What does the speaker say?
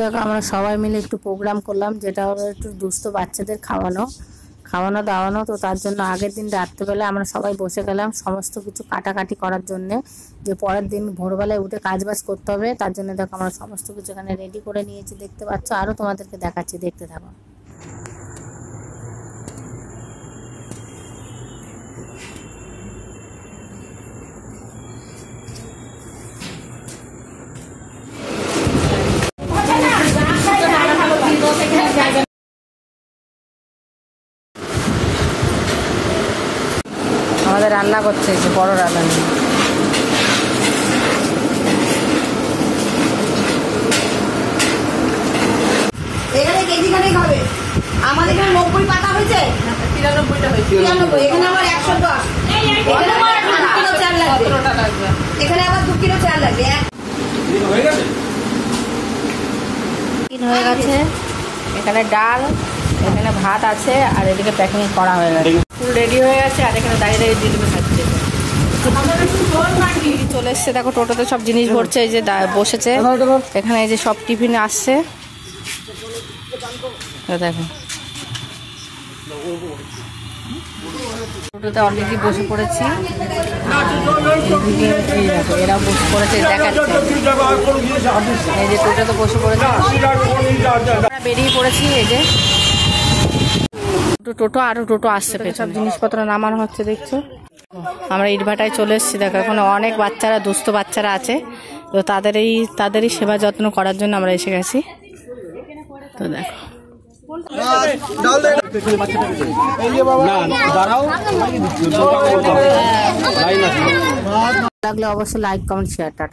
দেখো আমরা সবাই মিলে একটু প্রোগ্রাম করলাম, যেটা হলো একটু দুস্থ বাচ্চাদের খাওয়ানো খাওয়ানো দাওয়ানো। তো তার জন্য আগের দিন রাত্রেবেলা আমরা সবাই বসে গেলাম সমস্ত কিছু কাটাকাটি করার জন্যে, যে পরের দিন ভোরবেলায় উঠে কাজবাজ করতে হবে। তার জন্য দেখো আমরা সমস্ত কিছু এখানে রেডি করে নিয়েছি, দেখতে পাচ্ছ। আরও তোমাদেরকে দেখাচ্ছি, দেখতে থাকো। আমাদের রান্না করছে, যে বড় রান্না নেই। এখানে কেজি খানেক হবে। আমাদের এখানে 90 পাতা হয়েছে, 93টা হয়েছে, 93। এখানে আবার 110, এখানে আবার 2 কিলো চাল লাগবে, এখানে আবার 2 কিলো চাল লাগবে। হয়ে গেছে, এখানে ডাল, এখানে ভাত আছে, আর এদিকে প্যাকিং করা হয়ে গেছে, ফুল রেডি হয়ে গেছে। আর এখানে দাঁড়িয়ে দাঁড়িয়ে দিদিকে খাচ্ছে। চলে এসছে, দেখো টোটোতে সব জিনিস ভরছে, এই যে বসেছে এখানে, এই যে সব টিফিনে আসছে। দেখো টোটোতে অলরেডি বসে পড়েছি, এরা বসে পড়েছে, দেখাচ্ছে। এই যে টোটোতে বসে পড়েছে, বেরিয়ে পড়েছি। এই যে টোটো, আরো টোটো আসছে, সব জিনিসপত্র নামানো হচ্ছে, দেখছো। আমরা ইটভাটায় চলে এসেছি। দেখো এখানে অনেক বাচ্চারা, দুস্থ বাচ্চারা আছে, তো তাদেরই সেবা যত্ন করার জন্য আমরা এসে গেছি। তো দেখো লাগলে অবশ্যই লাইক, কমেন্ট, শেয়ার, টাটা।